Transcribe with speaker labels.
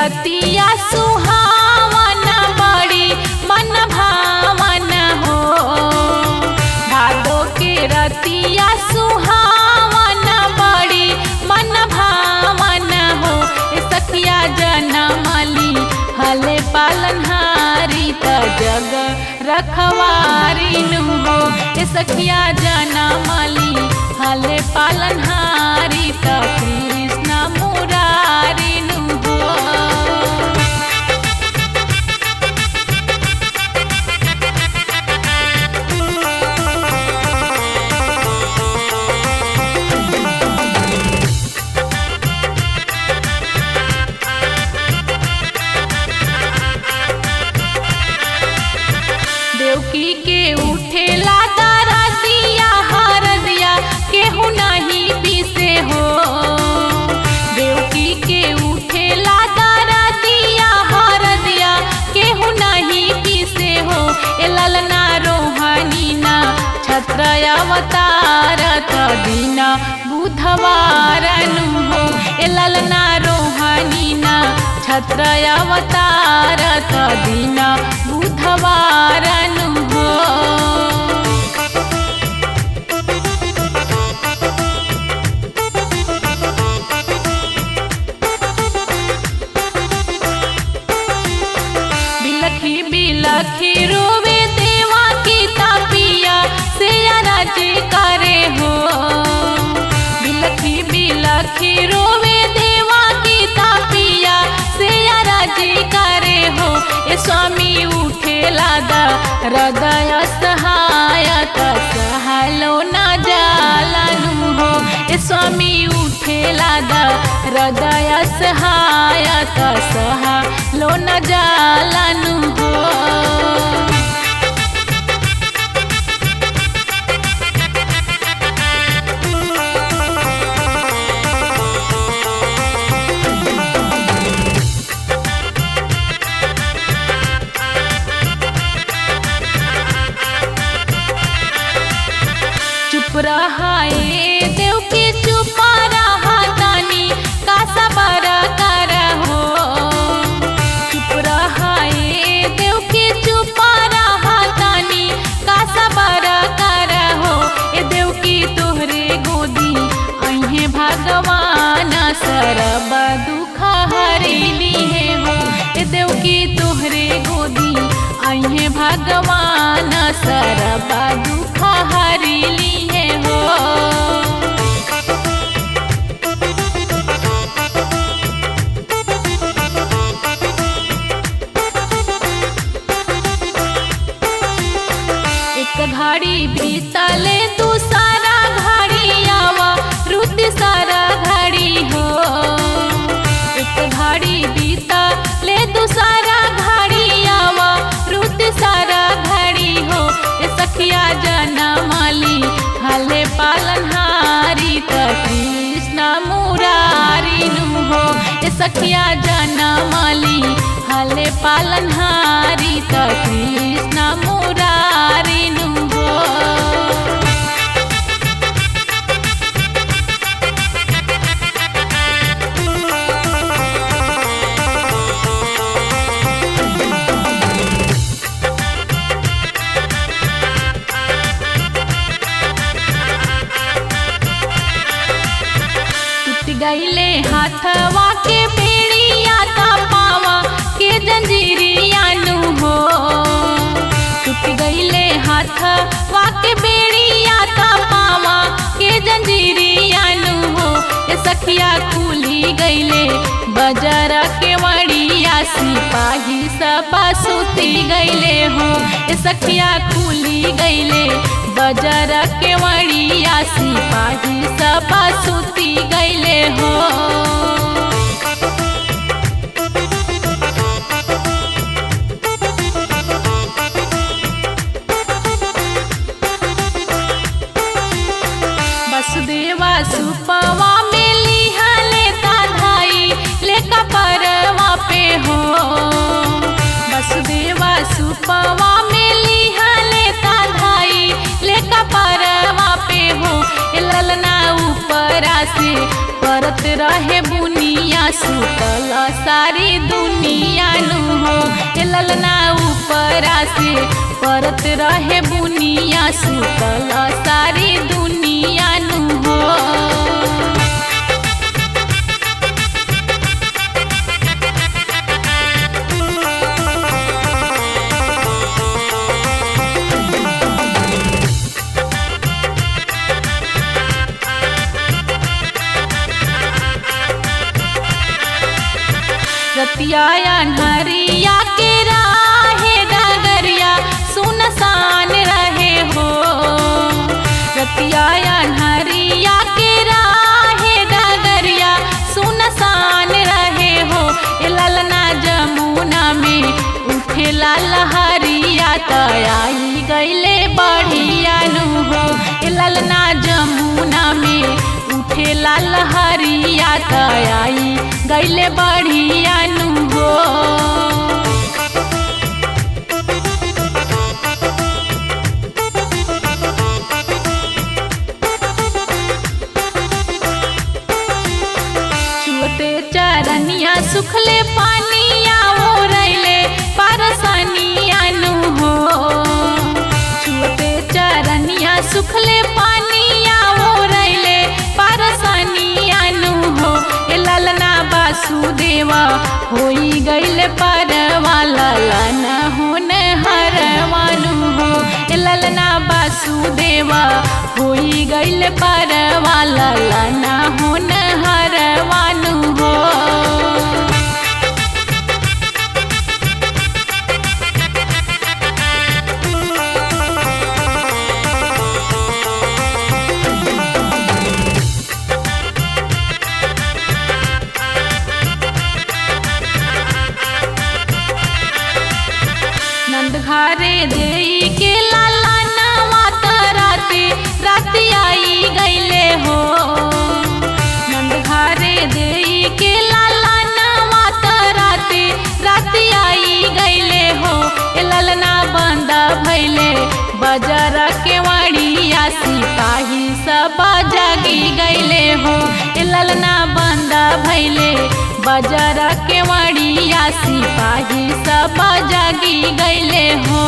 Speaker 1: रतिया सुहावन बड़ी मन भावन हो। भादो के रतिया सुहावन बड़ी मन भावन हो। सखिया जनमली हले पालनहारी त जग रखवारी नु हो। सखिया जनमली हले पालनहारी त कृष्ण मुरारी नु हो। देवकी के उठेला दरदिया हरदिया केहू नहीं पीसे हो। देवकी के उठेला दरदिया हरदिया केहू नहीं पीसे हो। ए ललना रोहनी ना छत्र अवतार त दिन बुधवार नु हो। ए ललना रोहनी ना छत्र अवतार त दिन बुधवार नु हो। बिलखी बिलखी रोवे देवा की तापिया से राजी करे हो। बिलखी बिलखी रोवे देवा की तापिया से राजी करे हो। ए स्वामी उठेला दा हृदय सहायत सहलो न जालनु हो। ए स्वामी उठेला दा हृदय सहायत सहलो न जालनु हो। चुप रहाए देव की चुप रहा तानी का सबर कर हो। चुप रहाए देव की चुप रहा तानी का सबर कर हो। ए देव की तोहरे गोदी अहे भगवान सरब दुख हरिली हो। ए देव की तोहरे गोदी अहे भगवान सरब दुख हरिली हो। एक घड़ी बीतले दूसरा घड़ी आवा रुत सारा घड़ी हो। एक घड़ी बीतले दूसरा घड़ी आवा रुत सारा घड़ी हो। सखिया जनमली हले पालनहारी त कृष्ण मुरारी नु हो। सखिया जनमली हले पालनहारी त कृष्ण मुरारी नु हो। गईले हाथवा के बेड़िया ता पावा के जंजीरिया नु हो। टूट गईले हाथवा के बेड़िया ता पावा के जंजीरिया नु हो। ए सखिया खुली गईले बजर के वड़िया सिपाही सब सुती गईले हो। ए सखिया खुली गईले बजर के वड़िया सिपाही सब सुती गईले हो। वसुदेवा सुपवा में लिहा लेता धाई लेका परवा पे हो। वसुदेवा सुपवा में लिहा लेता धाई लेका परवा पे हो। ललना ऊपरा से परत रहे बुनिया सुतल सारी दुनिया नु हो। ललना ऊपरा से परत रहे बुनिया सुतल सारी दुनिया नु हो। रतिया अन्हरिया के राहे डगरिया सुनसान रहे हो। रतिया अन्हरिया के राहे डगरिया सुनसान रहे हो। ललना जमुना में उठेला लहरिया तयाई गईले बढ़िया नु हो। ललना जमुना में उठेला लहरिया तयाई गईले बढ़िया नु हो। छुअते चरनिया सुखले पानिया ओरैले परसनिया नु हो। छुअते चरनिया सुखले पानिया ओरैले परसनिया नु हो। ललना वासुदेवा होई गईले परवा ललना होन हरवानु हो। ललना वासुदेवा होई गईले परवा ललना होन हरवानु हो। घरे देई के लाला नवा तराते राती आई गईले हो। नंद घरे देई के लाला नवा तराते राती आई गईले हो। ललना बंदा भैले बाजार के वाड़िया सिपाही सब जागी गईले हो। ललना बंदा भैले बाजार के वाड़िया सिपाही सब जागी गईले हो।